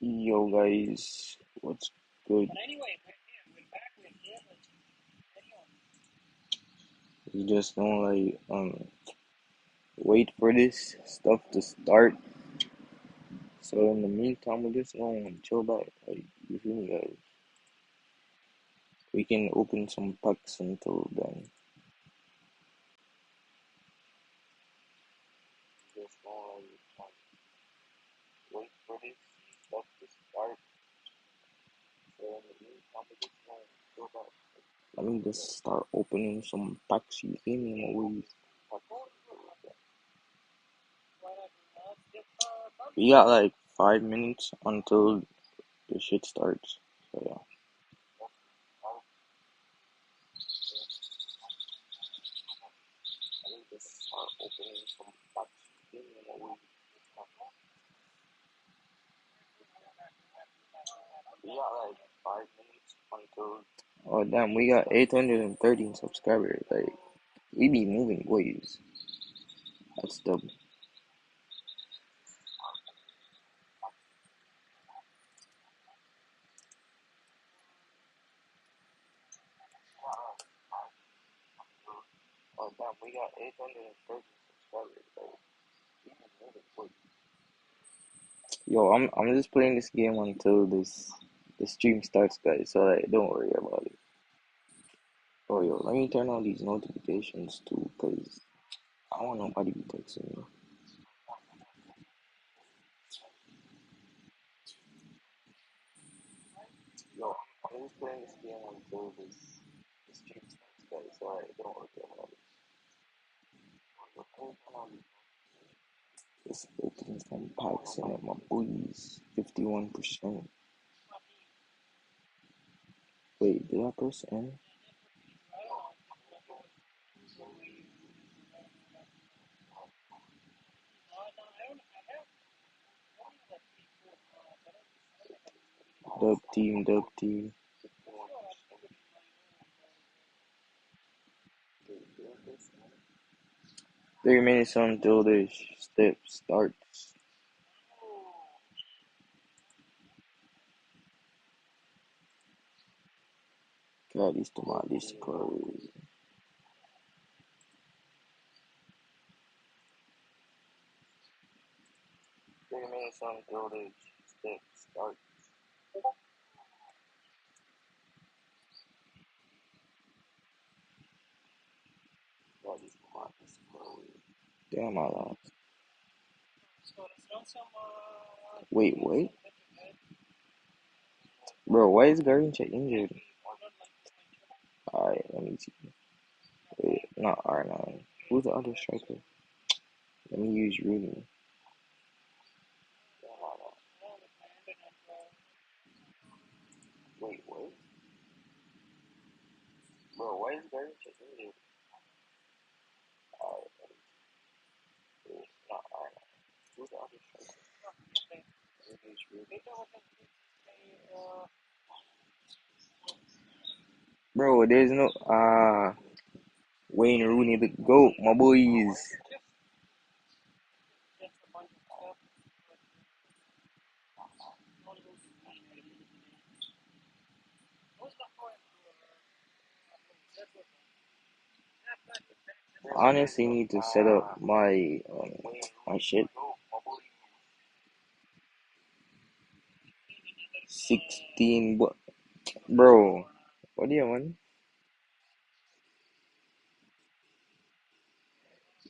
Yo guys, what's good? You just don't wait for this stuff to start. So in the meantime, we're just gonna chill back. Like you feel me, guys? We can open some packs until then. Just gonna wait for this stuff to start. So in the meantime, we're just gonna chill back. Let me just start opening some packs. You feel me? We got like 5 minutes until the shit starts. So yeah. Let me just start opening some packs. We got like 5 minutes until. Oh damn, we got 813 subscribers. Like we be moving, boys. That's dope. Oh damn, we got 813 subscribers. Like we be moving, boys. Yo, I'm just playing this game until the stream starts, guys. So like, don't worry about it. Oh yo, let me turn on these notifications too, cause I don't want nobody be texting me. Yo, I'm just playing this game until the stream starts, guys. So like, don't worry about it. Just opening some packs in it, my boys. 51%. Wait, did I press N? Dub team. 3 minutes until the step starts. God, these tomatoes close. 3 minutes until the step starts. God, these tomatoes close. Damn, I lost. Wait, what? Bro, why is Garrincha injured? Alright, let me see. Wait, not R9. Who's the other striker? Let me use Rooney. Wait, what? Bro, why is Garrincha injured? Alright, wait, not R9. Who's the other striker? Let me use Rooney. Bro, there's no Wayne Rooney the GOAT, my boys. Honestly, need to set up my shit. 16, bro. What do you want?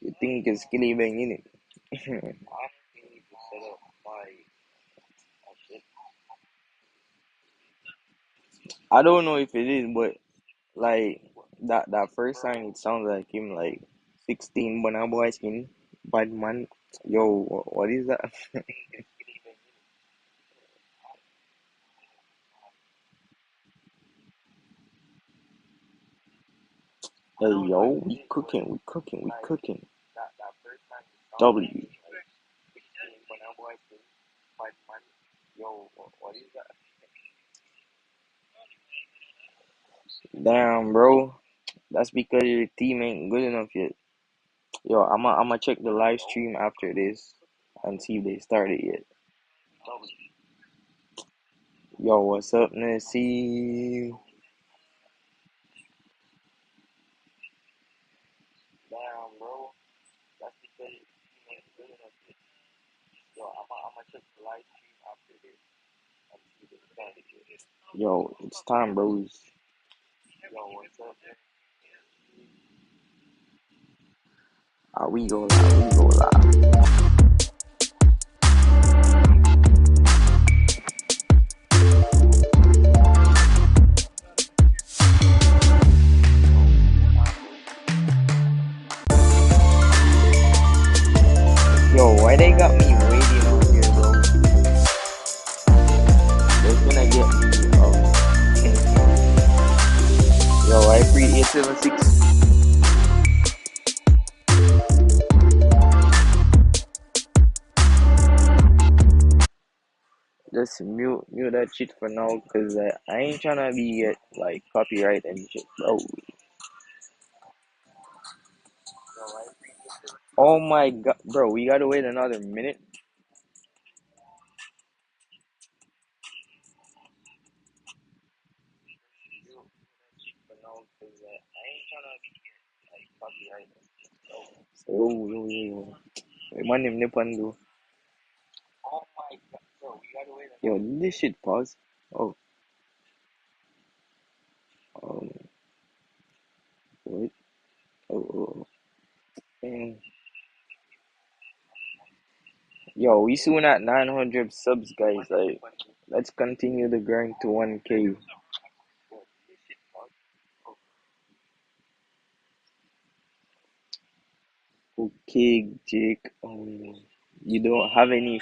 You think it's Skilly Bang in it? I don't know if it is, but like that first sign, it sounds like him like 16, but now boy skin, bad man. Yo, what is that? Hey yo, we cooking, we cooking, we cooking. W. Damn, bro. That's because your team ain't good enough yet. Yo, I'ma check the live stream after this and see if they started yet. Yo, what's up, Nassim? Damn, bro. That's because you ain't good enough. Yo, I'ma check the live stream after this. I'm see the candidate. Yo, it's time, bros. Yo, what's up, man? We go live, we go live. Yo, why they got me waiting on here, bro? They're gonna get me, yo, I free 876. Just mute that shit for now, cause I ain't tryna be get like copyright and shit, bro. Oh my god, bro, we gotta wait another minute. Oh, yo. Man, him nipan do. Yo, did this shit pause? Oh, um, wait. Oh. Man. Yo, we soon at 900 subs, guys. Like, let's continue the grind to 1K. Okay, Jake. You don't have any.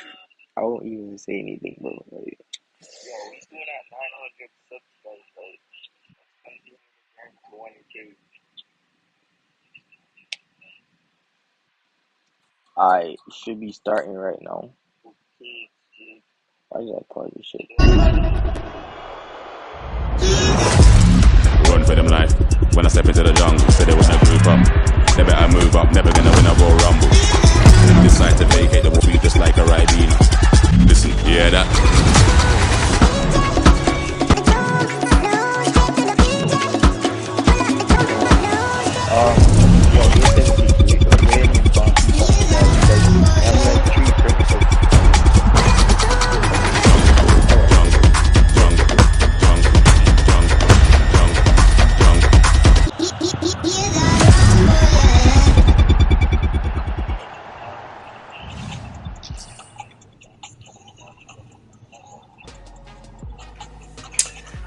I won't even say anything, bro. Like, yo, we soon at 900 subs, guys. Like, continue the grind to 1K. I should be starting right now. Why did I pause this shit? Run for them life. When I step into the jungle, said they wanna group up. They better move up, never gonna win a Royal Rumble. Decide to vacate the war just like a Ribena. Listen, you hear that? Yo,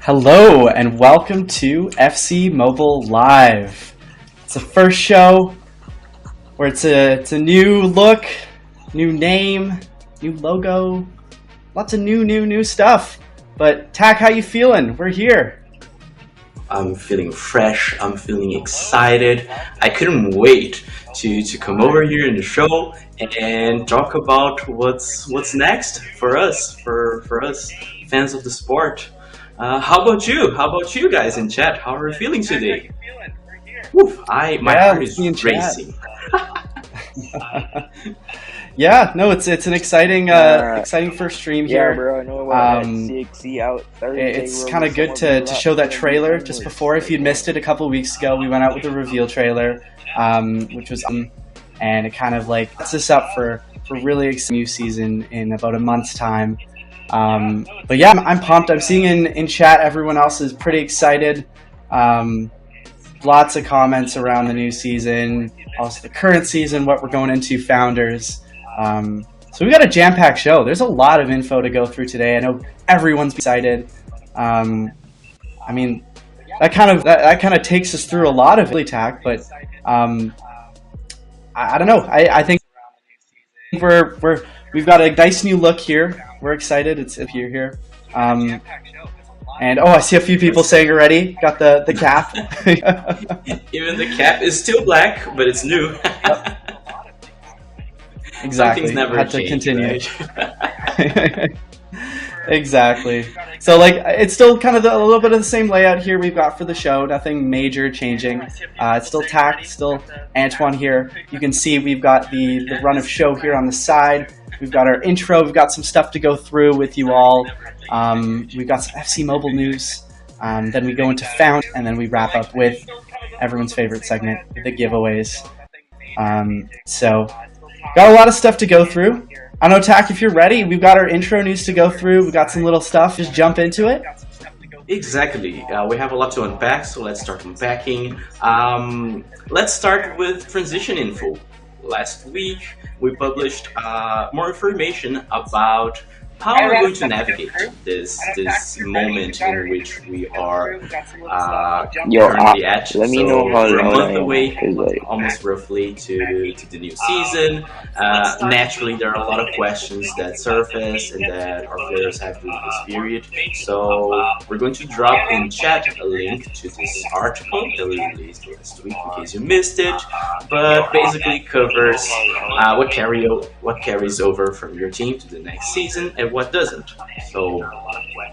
Hello and welcome to FC Mobile Live. It's the first show where it's a new look, new name, new logo, lots of new stuff. But Tack, how you feeling? We're here. I'm feeling fresh. I'm feeling excited. I couldn't wait to come over here in the show and talk about what's next for us, for us fans of the sport. How about you? How about you guys in chat? How are you feeling today? Oof, my heart is racing. Yeah, no, it's an exciting first stream here. Yeah, bro, I know about that 6C out Thursday. It's kind of good to show that trailer just before. If you'd missed it a couple weeks ago, we went out with a reveal trailer, which was and it kind of like sets us up for really exciting new season in about a month's time. But yeah, I'm pumped. I'm seeing in chat everyone else is pretty excited. Lots of comments around the new season, also the current season, what we're going into, founders. So we got a jam-packed show. There's a lot of info to go through today. I know everyone's excited. I mean, that kind of takes us through a lot of attack, but I don't know. I think we've got a nice new look here. We're excited. It's if you're here. And I see a few people saying already. Got the cap. Even the cap is still black, but it's new. Exactly. Never had change, to continue. Right? Exactly. So like it's still kind of a little bit of the same layout here we've got for the show. Nothing major changing. It's still Tack, still Antoine here. You can see we've got the run of show here on the side. We've got our intro. We've got some stuff to go through with you all. We've got some FC Mobile news. Then we go into Found, and then we wrap up with everyone's favorite segment, the giveaways. So, got a lot of stuff to go through. I don't know, Tak, if you're ready, we've got our intro news to go through. We've got some little stuff. Just jump into it. Exactly. We have a lot to unpack, so let's start unpacking. Let's start with transition info. Last week, we published more information about how we're going to navigate this moment in which we are currently at. Let me So know how we're a loud month I am, away, 'cause, like, almost roughly, to the new season. Naturally, there are a lot of questions that surface and that our players have during this period. So we're going to drop in chat a link to this article that we released last week in case you missed it. But basically covers what carries over from your team to the next season and what doesn't. So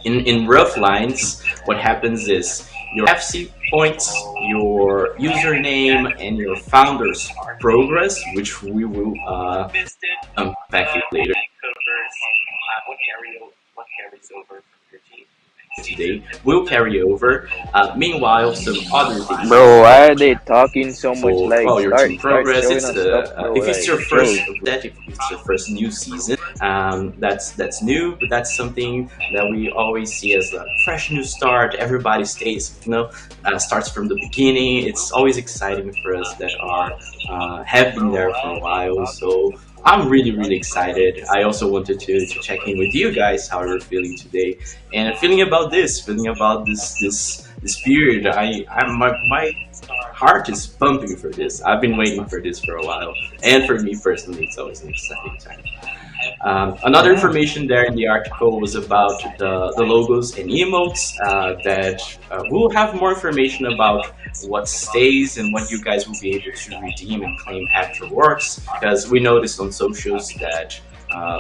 in rough lines, what happens is your FC points, your username, and your founder's progress, which we will unpack it later. What carries over from your team today will carry over. Meanwhile, some other things. Bro, why are they talking so much? Like, well, your team progress. showing It's us the stuff, bro, if it's like, your first bro. if it's your first new season, that's new, but that's something that we always see as a fresh new start. Everybody stays, starts from the beginning. It's always exciting for us that are have been there for a while. So I'm really excited. I also wanted to check in with you guys how you're feeling today and feeling about this period. My heart is pumping for this. I've been waiting for this for a while, and for me personally, it's always an exciting time. Another information there in the article was about the logos and emotes that we'll have more information about what stays and what you guys will be able to redeem and claim afterwards, because we noticed on socials that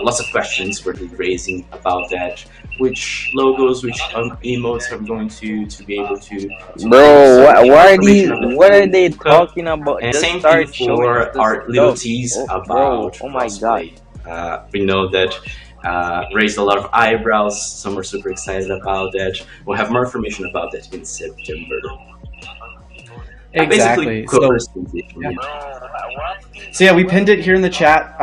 lots of questions were raising about that. Which logos, which emotes are going to be able to Bro, what are they Cup. talking about? And Just same start thing showing us for the our little stuff. tease Oh, about bro, oh my god. crossplay. We know that raised a lot of eyebrows. Some are super excited about that. We'll have more information about that in September. Exactly. So yeah, we pinned it here in the chat.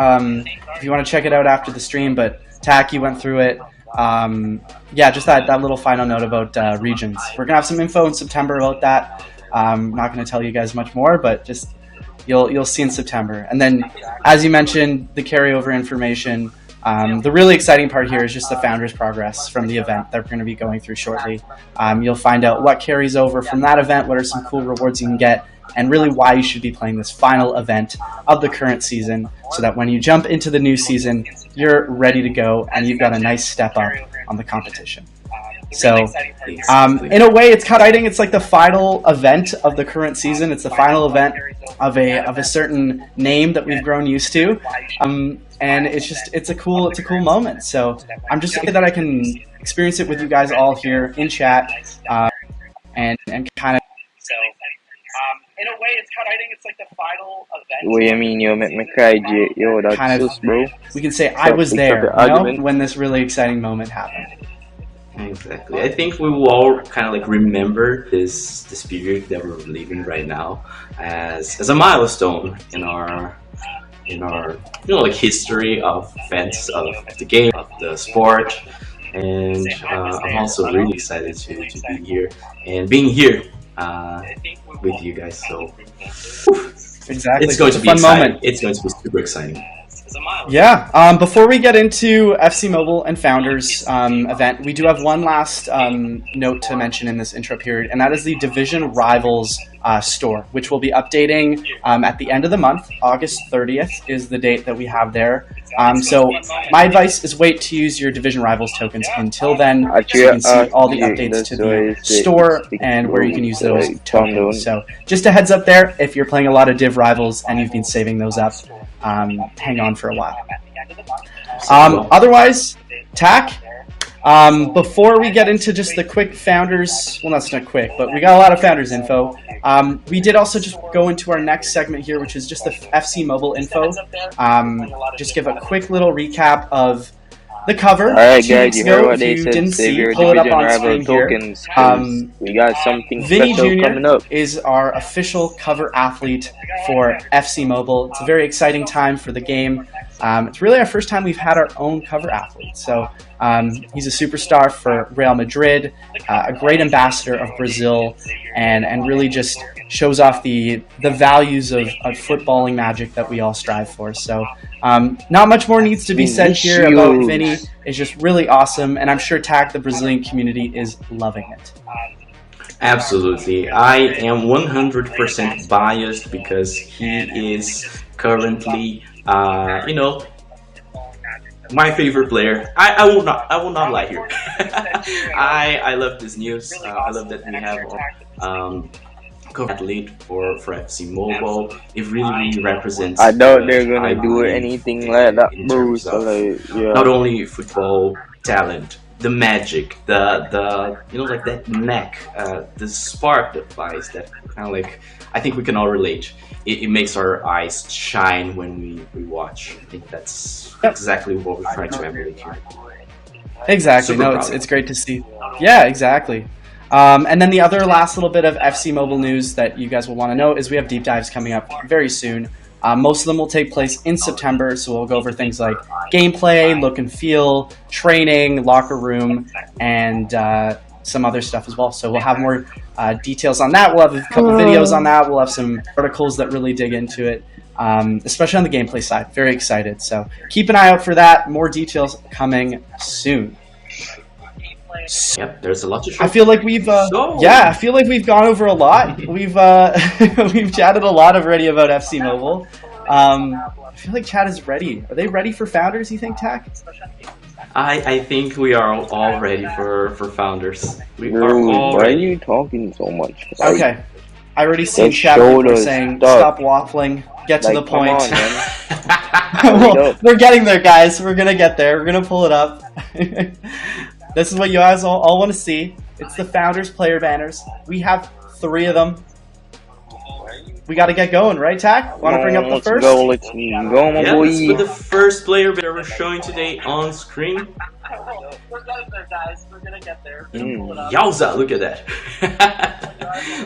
If you want to check it out after the stream, but Tak, you went through it. Yeah, just that little final note about regions. We're gonna have some info in September about that. I'm not gonna tell you guys much more, but just you'll see in September. And then, as you mentioned, the carryover information. The really exciting part here is just the founders' progress from the event that we're going to be going through shortly. You'll find out what carries over from that event, what are some cool rewards you can get, and really why you should be playing this final event of the current season, so that when you jump into the new season, you're ready to go and you've got a nice step up on the competition. So, in a way, it's kind of exciting. It's like the final event of the current season. It's the final event of a certain name that we've grown used to, and it's a cool moment. So I'm just excited that I can experience it with you guys all here in chat, and kind of. So, in a way, it's kind of exciting. It's like the final event. What do you mean? You make me cry, J. Yo, that's kind of, sus, bro. We can say I was there, when this really exciting moment happened. Exactly. I think we will all kind of like remember this period that we're living right now as a milestone in our like history of fans of the game, of the sport, and I'm also really excited to be here and being here with you guys. So exactly, it's going to be a fun exciting. moment. It's going to be super exciting. Yeah, before we get into FC Mobile and Founders event, we do have one last note to mention in this intro period, and that is the Division Rivals store, which will be updating at the end of the month. August 30th is the date that we have there. So my advice is wait to use your Division Rivals tokens until then, so you can see all the updates to the store and where you can use those tokens. So just a heads up there, if you're playing a lot of Div Rivals and you've been saving those up, hang on for a while. Otherwise, Tak, Before we get into just the quick founders, well, that's not quick, but we got a lot of founders info. We did also just go into our next segment here, which is just the FC Mobile info. Just give a quick little recap of the cover. All right, 2 guys, weeks you ago, heard what if they you said. didn't Save see, your pull it up division on rival screen here. tokens, 'cause we got something Vinny special coming Jr. up. is our official cover athlete for FC Mobile. It's a very exciting time for the game. It's really our first time we've had our own cover athlete. So he's a superstar for Real Madrid, a great ambassador of Brazil, and really just shows off the values of footballing magic that we all strive for. So not much more needs to be said here about Vinny. It's just really awesome, and I'm sure TAC, the Brazilian community, is loving it. Absolutely. I am 100% biased because he is currently, my favorite player. I will not lie here. I love this news. I love that we have athlete for FC Mobile. It really represents. I doubt they're gonna do anything like that, bro. So like, yeah. Not only football talent, the magic, the like that neck, the spark that flies, that kind of like, I think we can all relate. It makes our eyes shine when we watch. I think that's exactly what we're trying to emulate here. Exactly. Super no, proud. it's great to see. Yeah, exactly. And then the other last little bit of FC Mobile news that you guys will want to know is we have deep dives coming up very soon. Most of them will take place in September, so we'll go over things like gameplay, look and feel, training, locker room, and some other stuff as well. So we'll have more details on that. We'll have a couple videos on that. We'll have some articles that really dig into it, especially on the gameplay side. Very excited. So keep an eye out for that. More details coming soon. Yep, there's a lot to show. I feel like we've I feel like we've gone over a lot. We've we've chatted a lot already about FC Mobile. I feel like chat is ready. Are they ready for founders, you think, TAC? I think we are all ready for founders. We are Bro, all why are ready. you talking so much? Like, Okay. I already seen Let's chat show people the saying, stuff. stop waffling, get to like, the point. Come on, man. Well, we're getting there, guys. We're going to get there. We're going to pull it up. This is what you guys all want to see. It's the founders player banners. We have 3 of them. We got to get going, right, TAC? Want to bring up the first? Let's go, my Yeah, boy. let's put the first player that we're showing today on screen. We're getting there, guys. We're gonna get there. Yowza, look at that.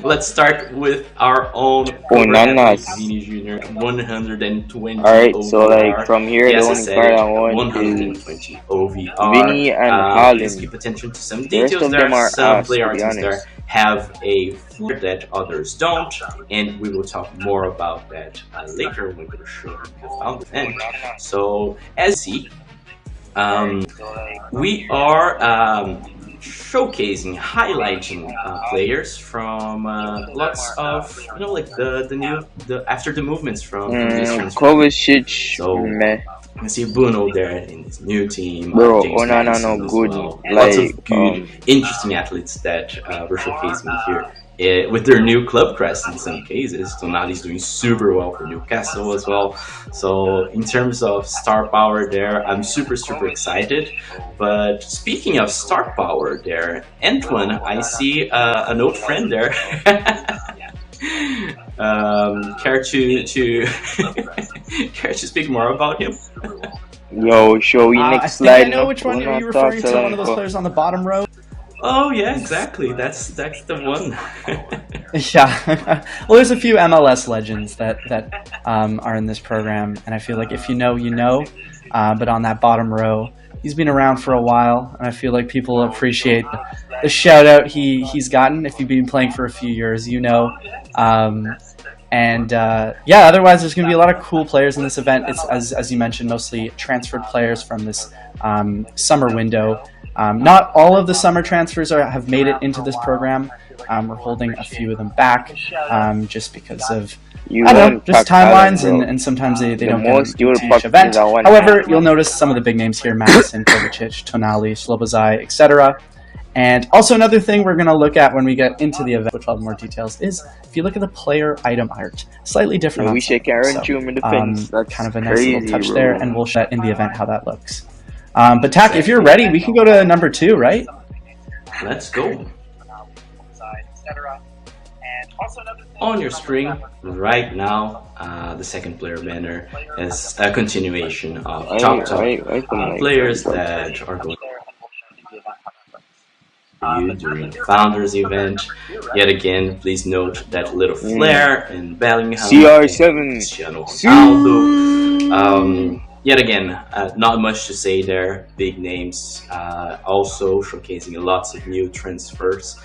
Let's start with our own Nanas. Vini Jr. 120 Alright, OVR. so like from here, Yes, the I only said part it, I want 120 OVR. Vinny and Please Haaland. keep attention to some The rest details of there. them are Some us, player to be items there honest. have a flair that others don't, and we will talk more about that later when we're showing the found event. So as you see, we are showcasing, highlighting players from lots of like the after the movements from this transfer. Kovacic, So meh. you can see Bruno there in his new team. Bro, James Onana, Maddison no as good. well. Like, Lots of good, interesting athletes that we're showcasing here. With their new club crest in some cases. Tonali's doing super well for Newcastle as well. So in terms of star power there, I'm super excited. But speaking of star power there, Antoine, I see an old friend there. Care to care to speak more about him? Yo, show you I next think I slide. know which one you're referring to, one of those players on the bottom row. Oh yeah, exactly. That's the one. Yeah. Well, there's a few MLS legends that are in this program, and I feel like if you know, you know. But on that bottom row, he's been around for a while, and I feel like people appreciate the shout out he's gotten. If you've been playing for a few years, you know. Yeah, otherwise there's going to be a lot of cool players in this event. It's, as you mentioned, mostly transferred players from this summer window. Not all of the summer transfers have made it into this program. We're holding a few of them back just because of just timelines, and sometimes they don't get into each event. However, you'll notice some of the big names here: Madison, Kovacic, Tonali, Slobozai, etc. And also another thing we're going to look at when we get into the event, which will have more details, is if you look at the player item art, slightly different. We shake Aaron Chume in defense. That's kind of a nice crazy, little touch bro. there, and we'll show that in the event how that looks. But Tack, if you're ready, we can go to number 2, right? Let's go. On your screen right now, the second player banner is a continuation of top players that are going for you during the Founders event. Yet again, please note that little flare and Bellingham, CR7, Cristiano Ronaldo. Yet again, not much to say there. Big names, also showcasing lots of new transfers.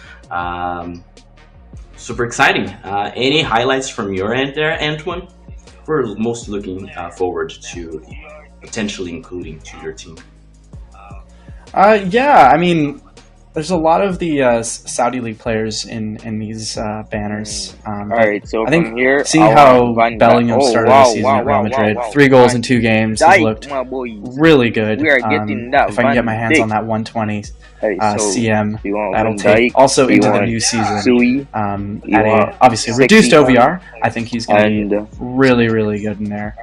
Super exciting. Any highlights from your end there, Antoine? We're most looking forward to potentially including to your team. Yeah, I mean, there's a lot of the Saudi League players in these banners. Alright, so I think from here, seeing how Bellingham started the season at Real Madrid, 3 goals in 2 games, has looked really good. We are getting that if I can get my hands on that 120 CM, that'll take Dijk, also into the new season. Sui, At a obviously reduced OVR, I think he's going to be really, really good in there.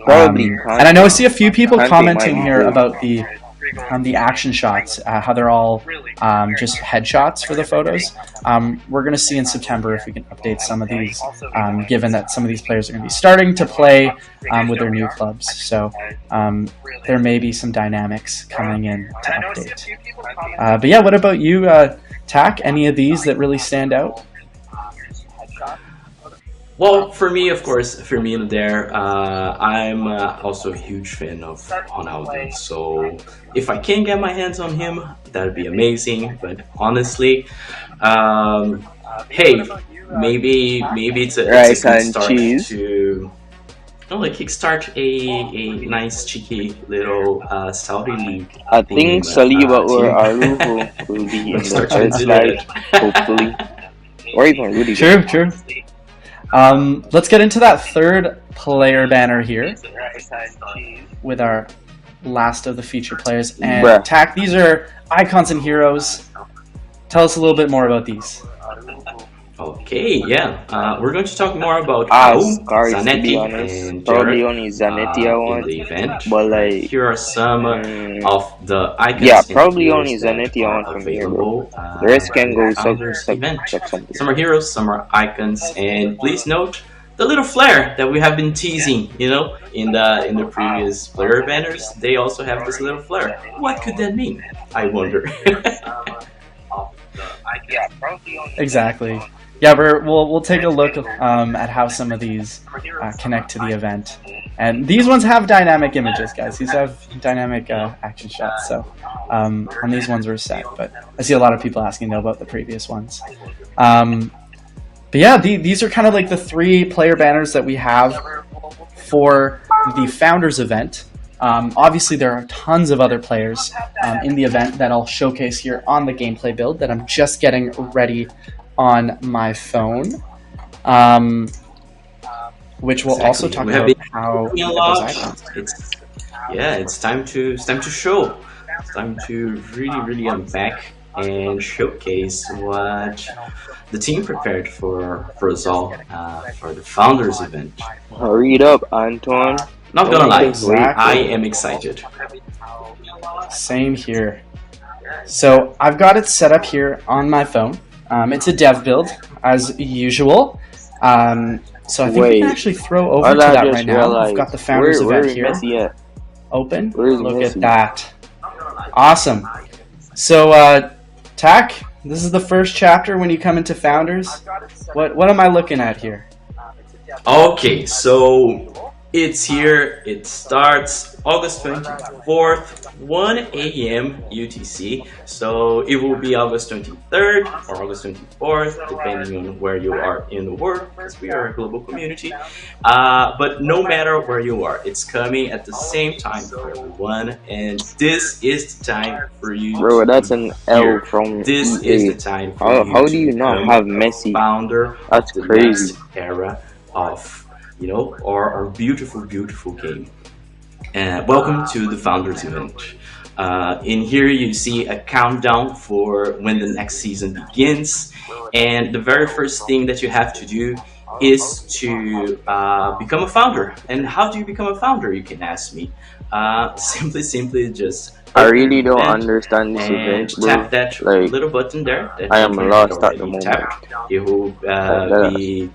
And I know I see a few people commenting here about the action shots, how they're all just headshots for the photos. We're going to see in September if we can update some of these, given that some of these players are going to be starting to play with their new clubs. So there may be some dynamics coming in to update. But yeah, what about you, Tack? Any of these that really stand out? Well, for me, of course, Firmino there. I'm also a huge fan of Ronaldo, so if I can get my hands on him, that'd be amazing. But honestly, hey, maybe it's a kickstart to kickstart a nice cheeky little Saudi League. I think Saliba or Arujo will be in the first slide, hopefully, or even Rudiger. True. Let's get into that third player banner here with our last of the featured players. And Tack, these are icons and heroes. Tell us a little bit more about these. Okay, yeah. We're going to talk more about Zanetti, and probably only Zanetti I want, in the event. but like here are some of the icons. Yeah, probably only Zanetti I want from here, bro. The rest can go something. Some are heroes, some are icons, and please note the little flare that we have been teasing. You know, in the previous player banners, they also have this little flare. What could that mean? I wonder. Exactly. Yeah, we'll take a look at how some of these connect to the event. And these ones have dynamic images, guys. These have dynamic action shots. So on these ones we're set. But I see a lot of people asking though about the previous ones. But yeah, these are kind of like the 3 player banners that we have for the Founders event. Obviously, there are tons of other players in the event that I'll showcase here on the gameplay build that I'm just getting ready on my phone, which will also talk about how those icons. It's time to show. It's time to really unpack and showcase what the team prepared for us all for the Founders event. Hurry it up, Antoine. Not gonna lie, I am excited. Same here. So I've got it set up here on my phone. It's a dev build, as usual. So I think we can actually throw over to that right now. We've got the Founders event here open. Look at that. Awesome. So, Tack, this is the first chapter when you come into Founders. What am I looking at here? Okay, so it's here. It starts August 24th, 1 a.m. UTC. So it will be August 23rd or August 24th, depending on where you are in the world, because we are a global community. But no matter where you are, it's coming at the same time for everyone. And this is the time for you. Bro, that's an L from This EA. is the time for you. How do you not have Messi? Founder That's of the crazy. next era of our beautiful game. And welcome to the Founders event. In here you see a countdown for when the next season begins, and the very first thing that you have to do is to become a founder. And how do you become a founder, you can ask me? Simply just I open really the don't event understand this and event, bro. tap that Like, little button there. That I am gentleman had lost at the already moment. tapped. It will Like that. be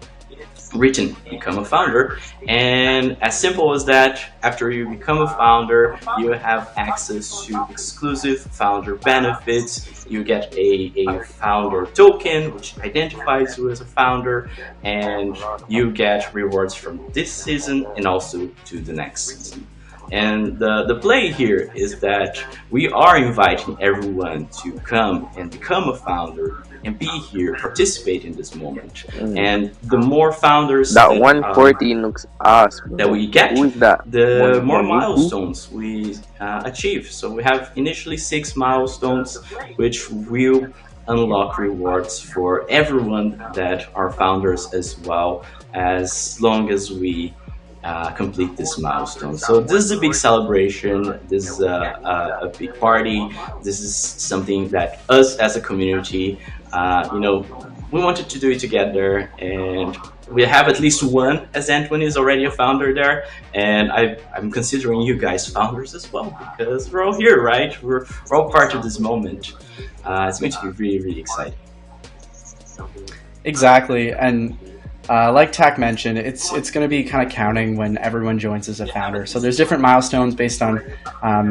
written become a founder, and as simple as that, after you become a founder you have access to exclusive founder benefits. You get a founder token which identifies you as a founder, and you get rewards from this season and also to the next season. And the play here is that we are inviting everyone to come and become a founder and be here, participate in this moment. And the more founders That 114 looks ass, bro. that we get, Who is that? the more Mozuku? milestones we achieve. So we have initially 6 milestones, which will unlock rewards for everyone that are founders, as well as long as we complete this milestone. So this is a big celebration. This is a big party. This is something that us as a community, we wanted to do it together, and we have at least one, as Antoine is already a founder there, and I'm considering you guys founders as well, because we're all here, right? We're all part of this moment. It's going to be really, really exciting. Exactly, and like Tak mentioned, it's going to be kind of counting when everyone joins as a founder. So there's different milestones based on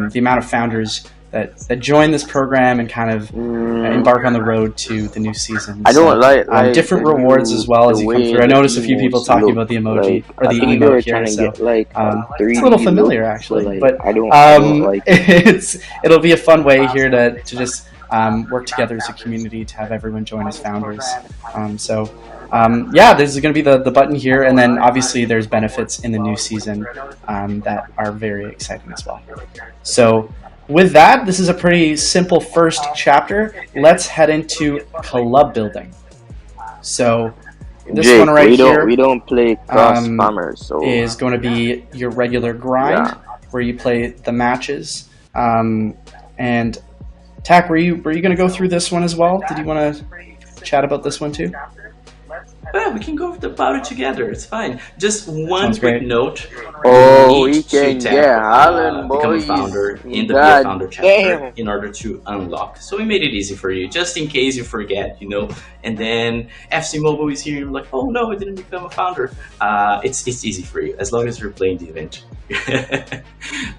the amount of founders that join this program and kind of embark on the road to the new season. I don't like different rewards as well as you come through. I noticed a few people talking about the emoji or the emote here, so it's a little familiar actually. But I don't like it'll be a fun way here to just work together as a community to have everyone join as founders. There's going to be the button here, and then obviously there's benefits in the new season that are very exciting as well. So with that, this is a pretty simple first chapter. Let's head into club building. So this Jake, one right here we don't play cross spammers, so is going to be your regular grind where you play the matches. And Tak, were you going to go through this one as well? Did you want to chat about this one too? Yeah, we can go about it together. It's fine. Just one quick note. We can get become Holland, a boys. founder in the God founder chapter damn. in order to unlock. So we made it easy for you, just in case you forget, And then FC Mobile is here, and you're like, oh no, I didn't become a founder. It's easy for you as long as you're playing the event.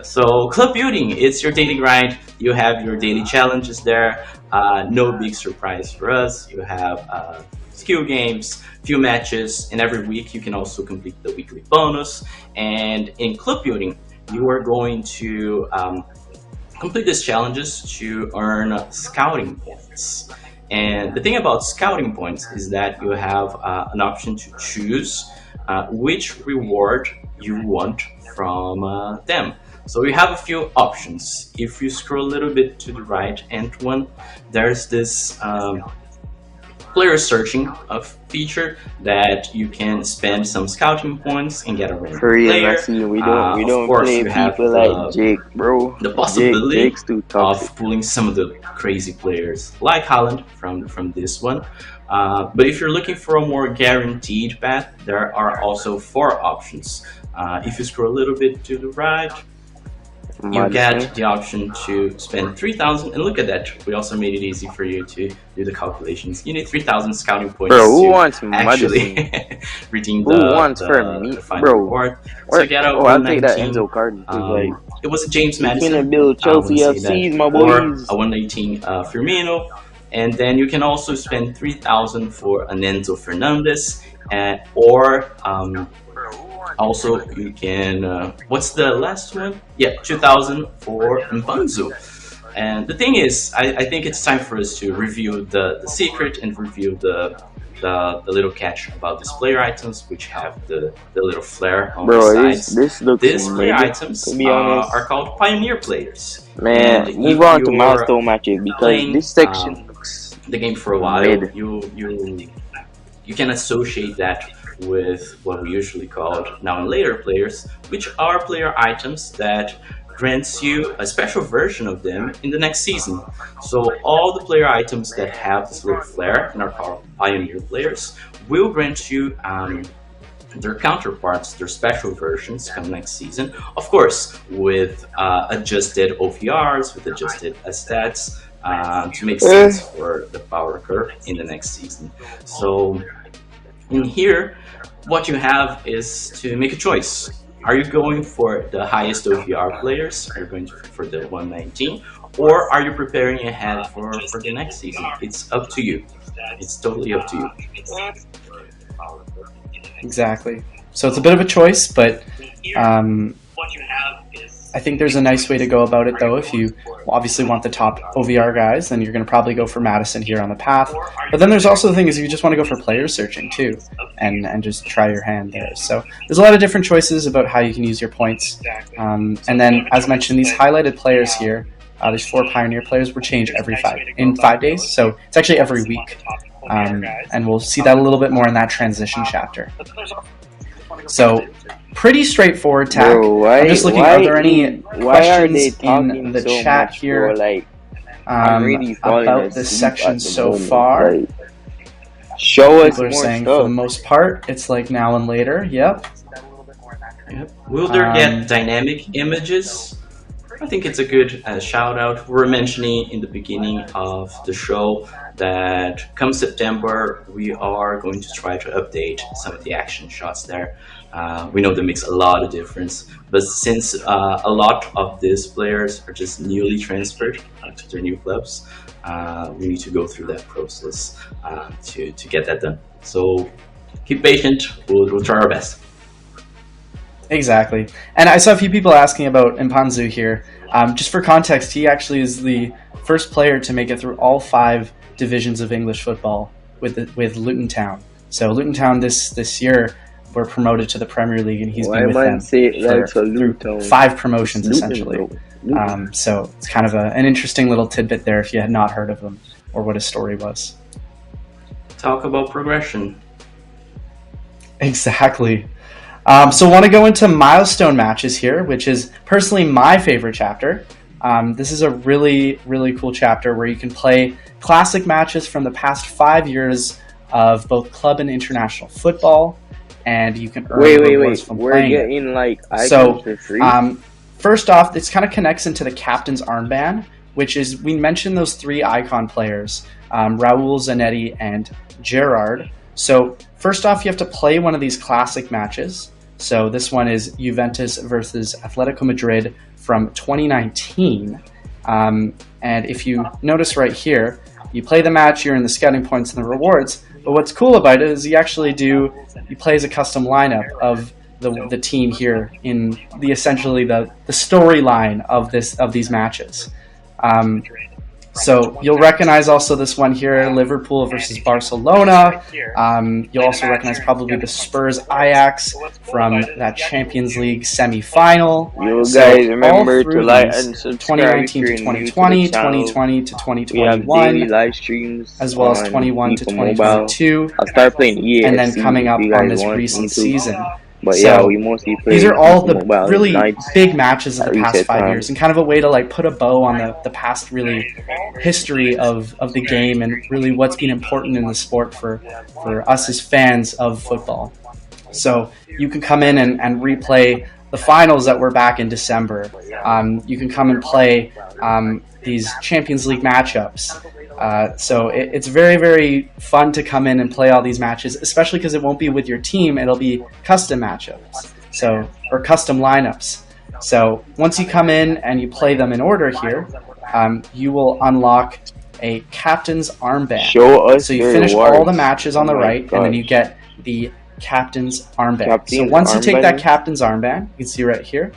So club building, it's your daily grind. You have your daily challenges there. No big surprise for us. You have skill games, few matches, and every week you can also complete the weekly bonus. And in club building, you are going to complete these challenges to earn scouting points. And the thing about scouting points is that you have an option to choose which reward you want from them. So we have a few options. If you scroll a little bit to the right, Antoine, there's this player searching feature that you can spend some scouting points and get a random player. We don't play people like Jake, bro. The possibility of pulling some of the crazy players like Haaland from this one. But if you're looking for a more guaranteed path, there are also 4 options. If you scroll a little bit to the right, you get the option to spend 3,000, and look at that, we also made it easy for you to do the calculations. You need 3,000 scouting points who to wants actually redeem the final reward. So get out I'll take that Enzo card. It was a James Madison. Gonna build Chelsea FCs, my boys. Or a 118 Firmino, and then you can also spend 3,000 for an Enzo Fernandez, or also you can what's the last one? 2,000 for Mbanzu. And the thing is, I think it's time for us to review the secret and review the little catch about these player items, which have the little flare on the sides. These player items are called Pioneer players. Man, and move on to milestone matches, because this section looks the game for a while. You can associate that with what we usually call now and later players, which are player items that grants you a special version of them in the next season. So all the player items that have this little flare and are called Pioneer players will grant you their counterparts, their special versions, come next season. Of course, with adjusted OVRs, with adjusted stats to make sense for the power curve in the next season. So in here, what you have is to make a choice. Are you going for the highest OVR players? Are you going for the 119? Or are you preparing ahead for the next season? It's up to you. It's totally up to you. Exactly. So it's a bit of a choice, but I think there's a nice way to go about it, though. If you obviously want the top OVR guys, then you're going to probably go for Madison here on the path. But then there's also the thing is if you just want to go for player searching, too, and just try your hand there. So there's a lot of different choices about how you can use your points. And then, as mentioned, these highlighted players here, these 4 Pioneer players, will change in 5 days. So it's actually every week. And we'll see that a little bit more in that transition chapter. So, pretty straightforward tack. Bro, I'm just looking, are there any questions in the chat here about this section so far? Like, show us People are more saying stuff. for the most part, it's like now and later. Yep. Will there get dynamic images? I think it's a good shout out. We're mentioning in the beginning of the show that come September, we are going to try to update some of the action shots there. We know that makes a lot of difference, but since a lot of these players are just newly transferred to their new clubs, we need to go through that process to get that done. So keep patient, we'll try our best. Exactly. And I saw a few people asking about Mpanzu here. Just for context, he actually is the first player to make it through all 5 divisions of English football with Luton Town. So Luton Town this year were promoted to the Premier League, and he's been with them through 5 promotions essentially. So it's kind of an interesting little tidbit there if you had not heard of him or what his story was. Talk about progression. Exactly. So I want to go into milestone matches here, which is personally my favorite chapter. This is a really, really cool chapter where you can play classic matches from the past 5 years of both club and international football, and you can earn rewards from We're playing. getting like icons for free. First off, this kind of connects into the captain's armband, which is, we mentioned those 3 icon players, Raul, Zanetti, and Gerard. So first off, you have to play one of these classic matches. So this one is Juventus versus Atletico Madrid from 2019. And if you notice right here, you play the match, you're in the scouting points and the rewards. But what's cool about it is you play as a custom lineup of the team here in essentially the storyline of these matches. So you'll recognize also this one here, Liverpool versus Barcelona. You'll also recognize probably the Spurs Ajax from that Champions League semi-final. You guys remember to like and subscribe 2019 to 2020, 2020 to 2021, we have daily live streams, as well as 21 to 2022, I'll start playing EA, and then coming up on this recent season. But so yeah, we mostly play. These are all the mobile really nights big matches of the past 5 time. years, and kind of a way to like put a bow on the past really history of the game and really what's been important in the sport for us as fans of football. So you can come in and replay the finals that were back in December. You can come and play these Champions League matchups. So it's very, very fun to come in and play all these matches, especially because it won't be with your team. It'll be custom matchups, or custom lineups. So once you come in and you play them in order here, you will unlock a captain's armband. Show us so you your finish rewards. all the matches on the right, and then you get the captain's armband. So once you take that captain's armband, you can see right here,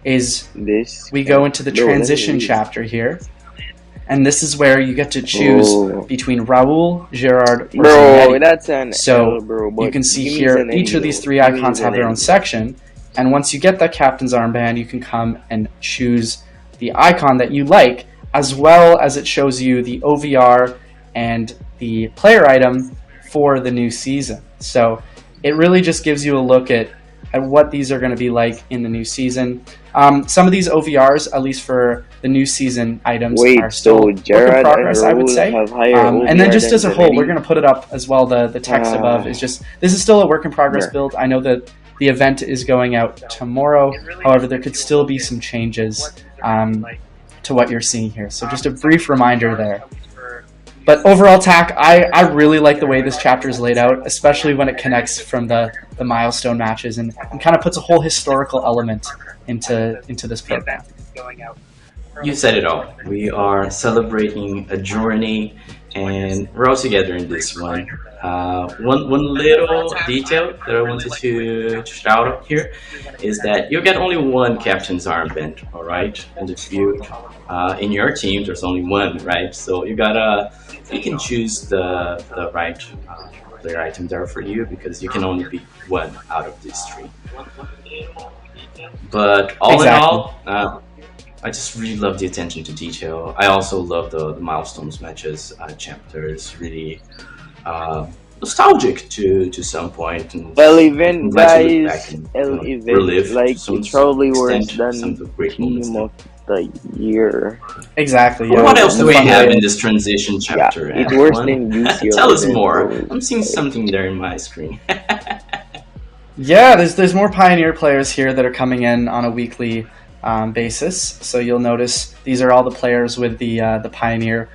we go into the transition chapter here. And this is where you get to choose between Raul, Gerard, or Zanetti. That's an so L, bro, you can see here, each of these 3 icons have their own section. And once you get that captain's armband, you can come and choose the icon that you like, as well as it shows you the OVR and the player item for the new season. So it really just gives you a look at at what these are going to be like in the new season. Some of these OVRs, at least for the new season items, are still work in progress, I would say. And then just as a whole, we're going to put it up as well. The text above is just, this is still a work in progress build. I know that the event is going out tomorrow. However, there could still be some changes to what you're seeing here. So just a brief reminder there. But overall, Tack, I really like the way this chapter is laid out, especially when it connects from the milestone matches and kind of puts a whole historical element into this program. You said it all. We are celebrating a journey, and we're all together in this one. One little detail that I wanted to shout out here is that you get only one captain's armband, all right, in the field. In your team, there's only one, right? So you can choose the right player item there for you, because you can only pick one out of these three. But all in all, I just really love the attention to detail. I also love the milestones matches chapters. Really nostalgic to some point. And event guys, relive like it's probably worse than team of the year. Exactly. Yeah. What else do we have in this transition chapter? Yeah, it's worse than UCL. Tell us more. I'm seeing something there in my screen. Yeah, there's more Pioneer players here that are coming in on a weekly basis. So you'll notice these are all the players with the Pioneer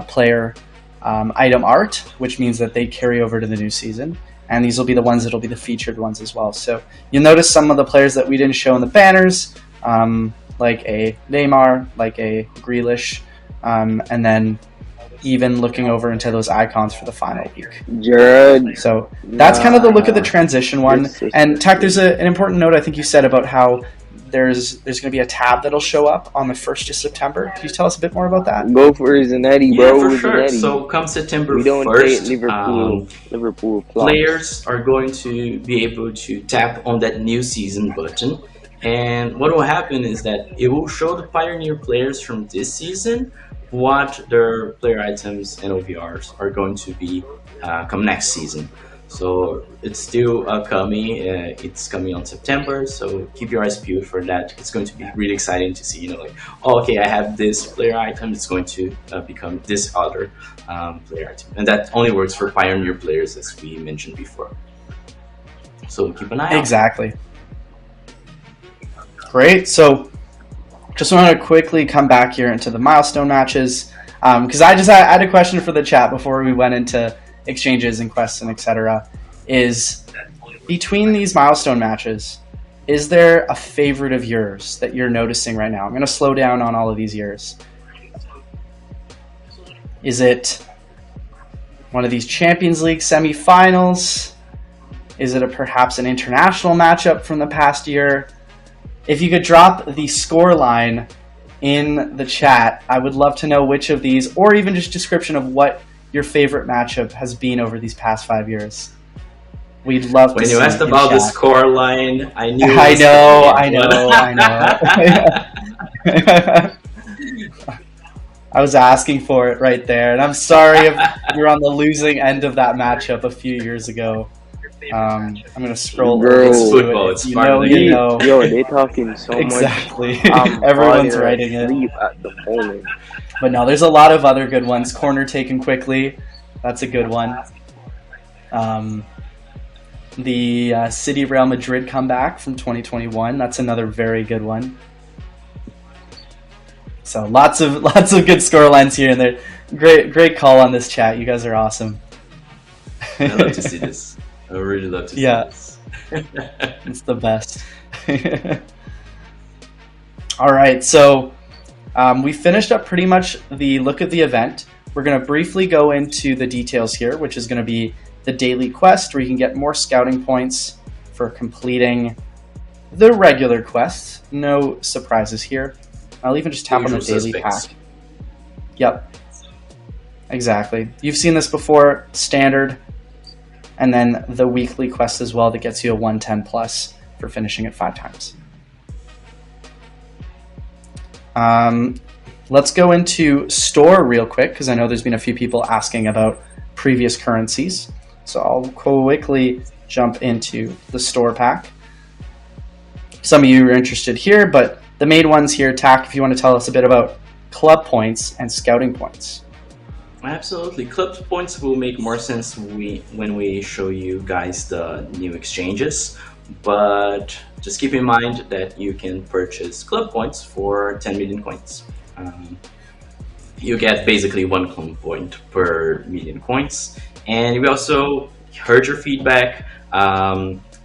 player item art, which means that they carry over to the new season. And these will be the ones that will be the featured ones as well. So you'll notice some of the players that we didn't show in the banners, like a Neymar, like a Grealish, and then even looking over into those icons for the final week. Jared. So that's kind of the look of the transition one. And Tack, there's an important note I think you said about how there's going to be a tab that'll show up on the 1st of September. Can you tell us a bit more about that? Go for Zanetti, bro. Yeah, for sure. So come September 1st, Liverpool players are going to be able to tap on that new season button. And what will happen is that it will show the Pioneer players from this season what their player items and OVRs are going to be come next season. So it's still coming. It's coming on September. So keep your eyes peeled for that. It's going to be really exciting to see. Like, oh, okay, I have this player item. It's going to become this other player item, and that only works for Pioneer players, as we mentioned before. So keep an eye out. Exactly. Great. So just want to quickly come back here into the milestone matches, because I had a question for the chat before we went into exchanges and quests and etc. Is between these milestone matches, is there a favorite of yours that you're noticing right now? I'm going to slow down on all of these years. Is it one of these Champions League semifinals? Is it perhaps an international matchup from the past year? If you could drop the score line in the chat, I would love to know which of these, or even just description of what your favorite matchup has been over these past 5 years. We'd love to When you asked about the score line, I knew. I know. I was asking for it right there, and I'm sorry if you're on the losing end of that matchup a few years ago. I'm gonna scroll. It's football. It's part of the game. Yo, they talking so exactly. much. Exactly. Everyone's writing it. At the moment. But no, there's a lot of other good ones. Corner taken quickly. That's a good one. The City Real Madrid comeback from 2021. That's another very good one. So lots of good score lines here and there. Great call on this chat. You guys are awesome. I love to see this. I really love to see this. It's the best. All right, so we finished up pretty much the look of the event. We're going to briefly go into the details here, which is going to be the daily quest, where you can get more scouting points for completing the regular quests. No surprises here. I'll even just tap on the daily pack. Yep. Exactly. You've seen this before, standard. And then the weekly quest as well that gets you a 110 plus for finishing it 5 times. Let's go into store real quick, because I know there's been a few people asking about previous currencies. So I'll quickly jump into the store pack. some of you are interested here, but the main ones here, Tack, if you want to tell us a bit about club points and scouting points. Absolutely. Club points will make more sense when we show you guys the new exchanges, but just keep in mind that you can purchase club points for 10 million coins. You get basically 1 club point per million coins, and we also heard your feedback.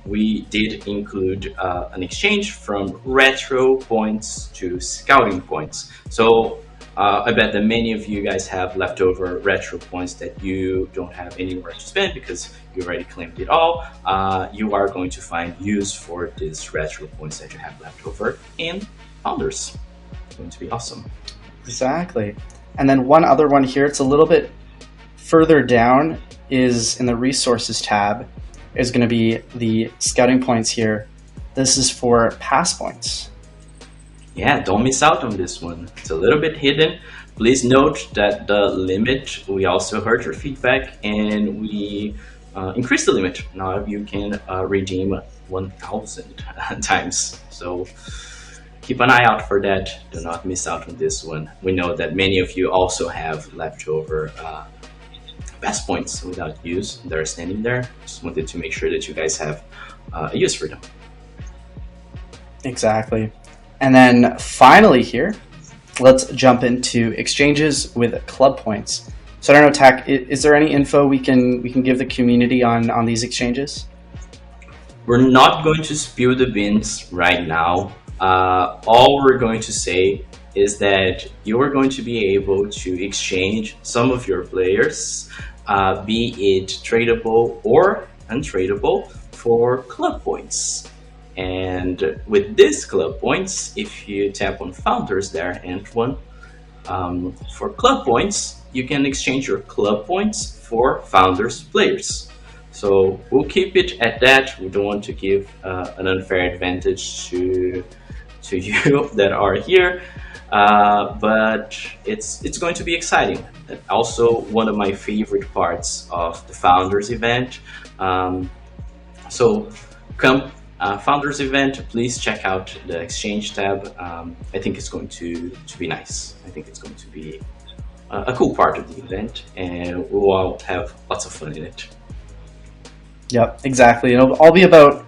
We did include an exchange from retro points to scouting points. So I bet that many of you guys have leftover retro points that you don't have anywhere to spend because you already claimed it all. You are going to find use for these retro points that you have left over in Founders. It's going to be awesome. Exactly. And then one other one here, it's a little bit further down, is in the resources tab, is going to be the scouting points here. This is for pass points. Yeah, don't miss out on this one. It's a little bit hidden. Please note that the limit, we also heard your feedback, and we increased the limit. Now you can redeem 1,000 times. So keep an eye out for that. Do not miss out on this one. We know that many of you also have leftover pass points without use. They're standing there. Just wanted to make sure that you guys have a use for them. Exactly. And then finally here, let's jump into exchanges with club points. So I don't know, Tack, is there any info we can give the community on these exchanges? We're not going to spill the beans right now. All we're going to say is that you are going to be able to exchange some of your players, be it tradable or untradeable, for club points. And with these club points, if you tap on Founders there, Antoine, for club points, you can exchange your club points for Founders players. So we'll keep it at that. We don't want to give an unfair advantage to you that are here, but it's going to be exciting. Also, one of my favorite parts of the Founders event. So come Founders event, please check out the exchange tab. I think it's going to be nice. I think it's going to be a cool part of the event, and we'll all have lots of fun in it. Yep, exactly. It'll all be about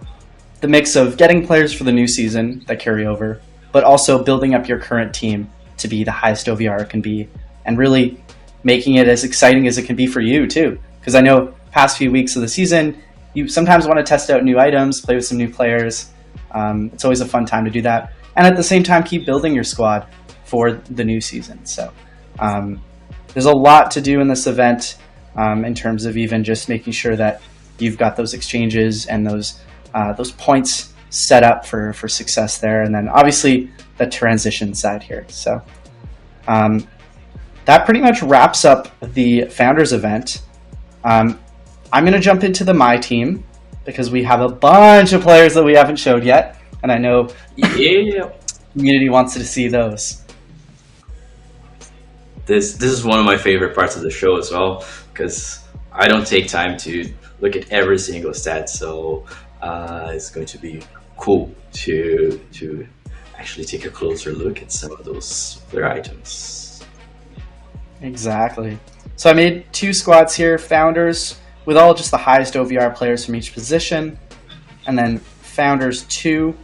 the mix of getting players for the new season that carry over, but also building up your current team to be the highest OVR it can be, and really making it as exciting as it can be for you too. Because I know past few weeks of the season, you sometimes want to test out new items, play with some new players. It's always a fun time to do that. And at the same time, keep building your squad for the new season. So there's a lot to do in this event in terms of even just making sure that you've got those exchanges and those points set up for success there. And then obviously the transition side here. So that pretty much wraps up the Founders event. I'm going to jump into the My Team because we have a bunch of players that we haven't showed yet, and I know the community wants to see those. This is one of my favorite parts of the show as well, because I don't take time to look at every single stat, so it's going to be cool to actually take a closer look at some of those player items. Exactly. So I made 2 squads here, Founders, with all just the highest OVR players from each position, and then Founders 2,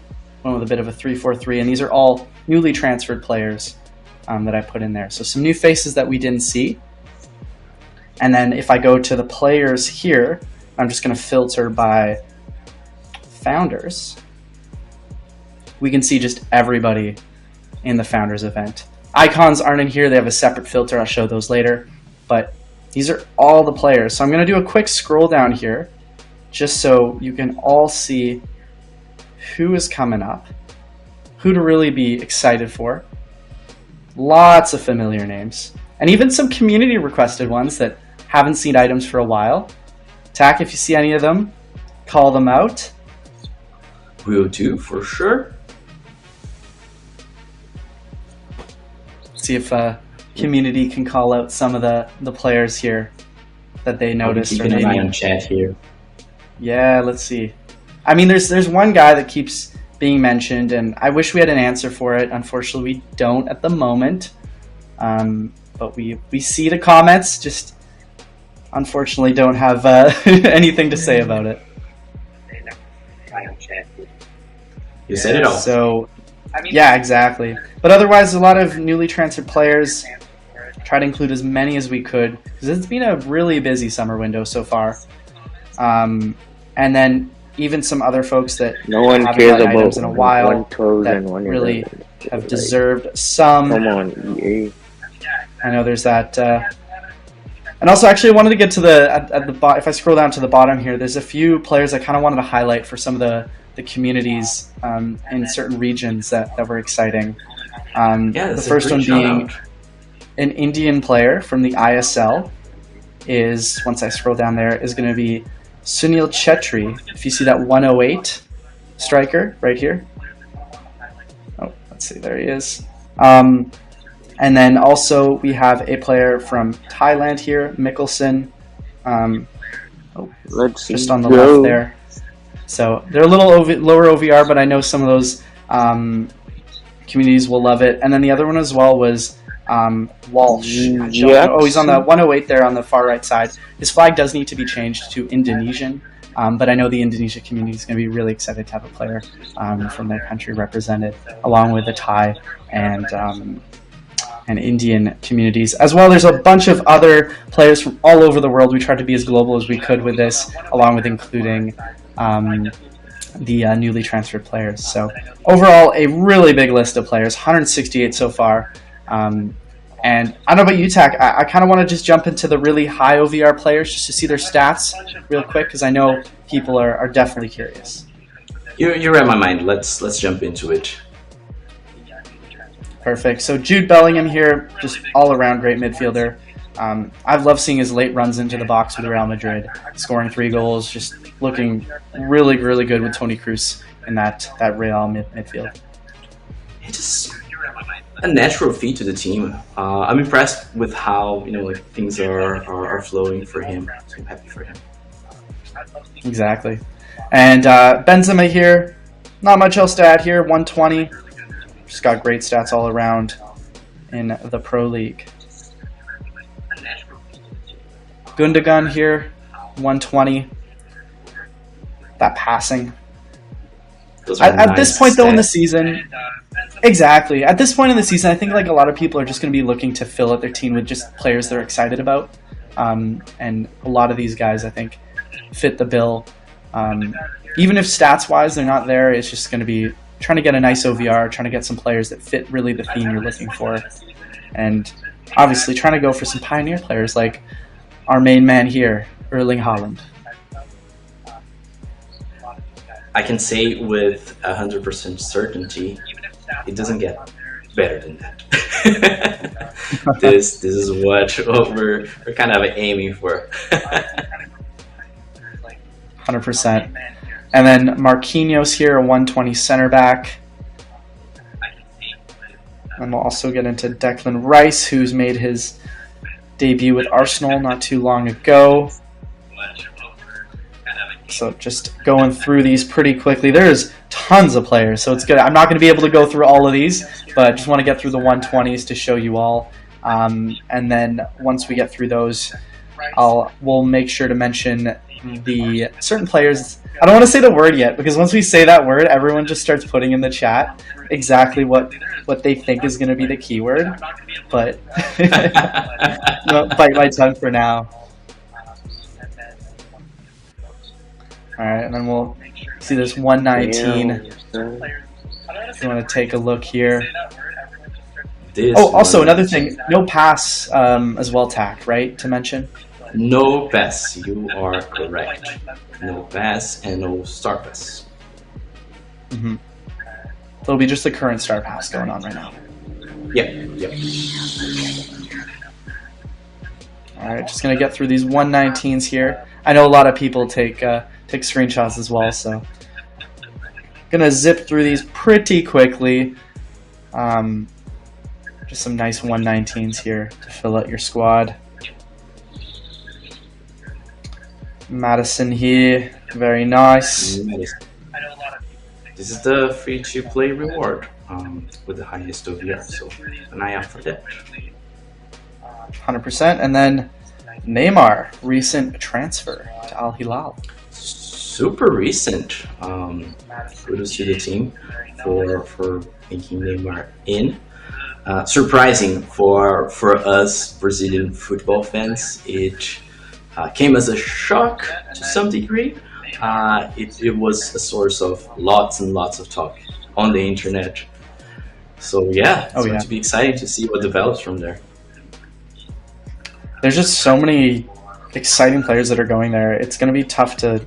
one with a bit of a 3-4-3, and these are all newly transferred players that I put in there. So some new faces that we didn't see. And then if I go to the players here, I'm just going to filter by Founders. We can see just everybody in the Founders event. Icons aren't in here, they have a separate filter, I'll show those later, but these are all the players. So I'm going to do a quick scroll down here just so you can all see who is coming up, who to really be excited for. Lots of familiar names, and even some community requested ones that haven't seen items for a while. Tack, if you see any of them, call them out. Will do, for sure. See if community can call out some of the players here that they noticed. Keeping an eye on chat here. Yeah, let's see. I mean, there's one guy that keeps being mentioned, and I wish we had an answer for it. Unfortunately, we don't at the moment. But we see the comments, just unfortunately don't have anything to say about it. You said it all. So, yeah, exactly. But otherwise, a lot of newly transferred players. Try to include as many as we could, because it's been a really busy summer window so far. And then even some other folks that No one haven't cares gotten about items in a while 112 that and 111. really have Like, deserved some. come on, EA. I know there's that. And also, actually, I wanted to get to at the if I scroll down to the bottom here, there's a few players I kind of wanted to highlight for some of the communities in certain regions that were exciting. The first one being an Indian player from the ISL is, once I scroll down there, is going to be Sunil Chetri. If you see that 108 striker right here. Oh, let's see, there he is. And then also we have a player from Thailand here, Mikkelsen. Just on the left there. So they're a little lower OVR, but I know some of those communities will love it. And then the other one as well was Walsh. He's on the 108 there on the far right side. His flag does need to be changed to Indonesian, but I know the Indonesia community is going to be really excited to have a player from their country represented, along with the Thai and Indian communities. As well, there's a bunch of other players from all over the world. We tried to be as global as we could with this, along with including the newly transferred players. So overall, a really big list of players, 168 so far. And I don't know about you, Tak. I kind of want to just jump into the really high OVR players just to see their stats real quick, because I know people are definitely curious. You're in my mind. Let's jump into it. Perfect. So Jude Bellingham here, just all-around great midfielder. I've loved seeing his late runs into the box with Real Madrid, scoring 3 goals, just looking really, really good with Toni Kroos in that Real midfield. It's just a natural feat to the team. I'm impressed with how things are flowing for him. So I'm happy for him. Exactly. And Benzema here, not much else to add here. 120. Just got great stats all around in the Pro League. Gundogan here, 120. That passing. At this point, though, in the season, exactly. At this point in the season, I think like a lot of people are just going to be looking to fill out their team with just players they're excited about, and a lot of these guys, I think, fit the bill. Even if stats-wise they're not there, it's just going to be trying to get a nice OVR, trying to get some players that fit really the theme you're looking for, and obviously trying to go for some pioneer players like our main man here, Erling Haaland. I can say with 100% certainty, it doesn't get better than that. This is what we're kind of aiming for. 100%. And then Marquinhos here, a 120 center back. And we'll also get into Declan Rice, who's made his debut with Arsenal not too long ago. So just going through these pretty quickly. There's tons of players, so it's good. I'm not going to be able to go through all of these, but just want to get through the 120s to show you all. And then once we get through those, we'll make sure to mention the certain players. I don't want to say the word yet, because once we say that word, everyone just starts putting in the chat exactly what they think is going to be the keyword. But bite my tongue for now. Alright, and then we'll see this 119. If you want to take a look here. Also another thing, no pass as well, Tak, right, to mention? No pass, you are correct. No pass and no star pass. Mm-hmm. So it'll be just the current star pass going on right now. Yep. Alright, just going to get through these 119s here. I know a lot of people take screenshots as well, so going to zip through these pretty quickly. Just some nice 119s here to fill out your squad. Madison here, very nice. This this is the free to play reward with the highest OVR. So keep an eye out for that. 100%. And then Neymar, recent transfer to Al Hilal. Super recent. Kudos to the team for making Neymar in. Surprising for us Brazilian football fans. It came as a shock to some degree. It was a source of lots and lots of talk on the internet. So yeah, it's going to be exciting to see what develops from there. There's just so many exciting players that are going there. It's going to be tough to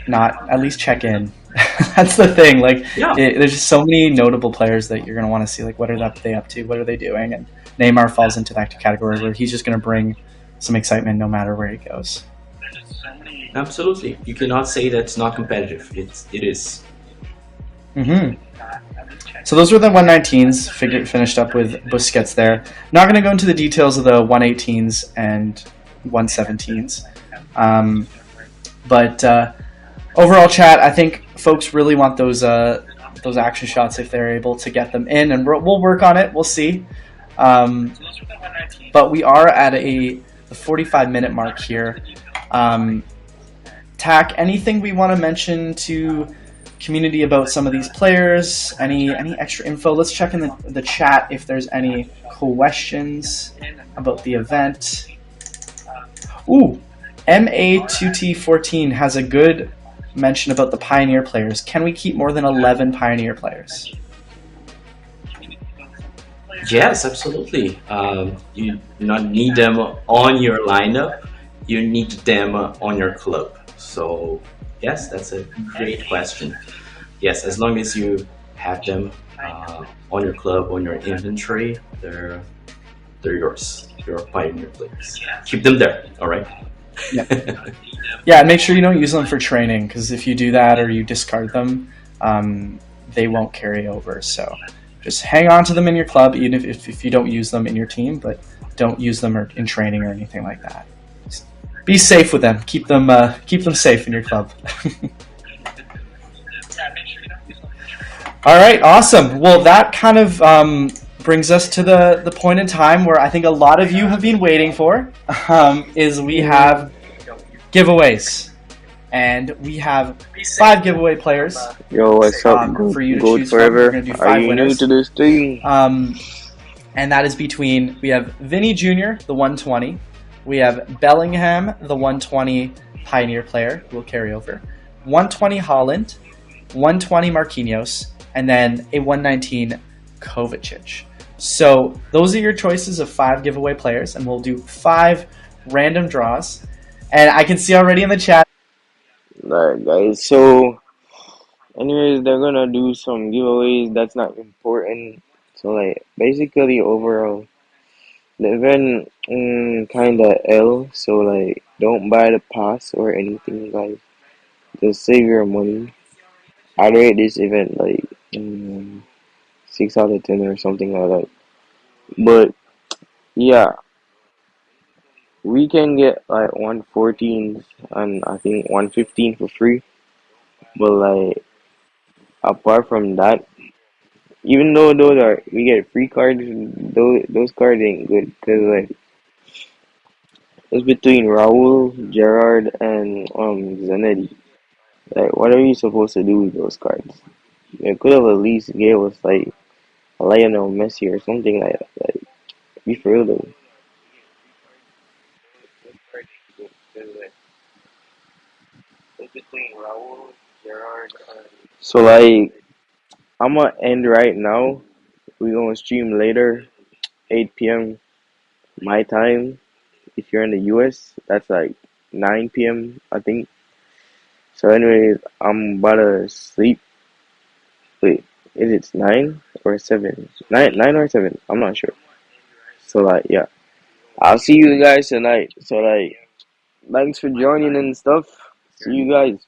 not at least check in. That's the thing. Like, there's just so many notable players that you're going to want to see. Like, what are they up to? What are they doing? And Neymar falls into that category where he's just going to bring some excitement no matter where he goes. Absolutely, you cannot say that it's not competitive. It is. So those were the 119s. Finished up with Busquets there. Not going to go into the details of the 118s and 117s. But overall, chat, I think folks really want those action shots if they're able to get them in, and we'll work on it. We'll see. But we are at the 45-minute mark here. Tack, anything we want to mention to community about some of these players? Any extra info? Let's check in the chat if there's any questions about the event. Ooh, MA2T14 has a good mention about the Pioneer players. Can we keep more than 11 Pioneer players? Yes, absolutely. You do not need them on your lineup. You need them on your club. So yes, that's a great question. Yes, as long as you have them on your club, on your inventory, they're yours. Your Pioneer players. Keep them there. All right. Yeah, make sure you don't use them for training, because if you do that or you discard them, they won't carry over. So just hang on to them in your club, even if you don't use them in your team, but don't use them in training or anything like that. Just be safe with them. Keep them safe in your club. All right, awesome. Well, that kind of brings us to the point in time where I think a lot of you have been waiting for, is we have giveaways. And we have 5 giveaway players. Yo, what's up? For you to Goat choose forever. from. We're going to do 5 Are you winners. new to this thing? And that is between, we have Vinny Jr., the 120. We have Bellingham, the 120 Pioneer player, who will carry over. 120 Holland, 120 Marquinhos, and then a 119 Kovacic. So those are your choices of 5 giveaway players, and we'll do 5 random draws. And I can see already in the chat. Alright, guys. So, anyways, they're gonna do some giveaways. That's not important. So, like, basically, overall, the event kinda L. So, like, don't buy the pass or anything, guys. Just save your money. I rate this event like 6 out of 10 or something like that. But yeah, we can get like 114 and I think 115 for free. But like apart from that, even though we get free cards, those cards ain't good because like it's between Raul, Gerard, and Zanetti. Like what are you supposed to do with those cards? You could have at least gave us like Lionel Messi or something like that. Like be for real though. So like I'm gonna end right now. We're gonna stream later, 8 p.m. my time. If you're in the US, that's like 9 p.m. I think. So anyways, I'm about to sleep. Wait, is it 9 or 7? 9 or 7? I'm not sure. So like yeah, I'll see you guys tonight. So like, thanks for joining and stuff. See you guys.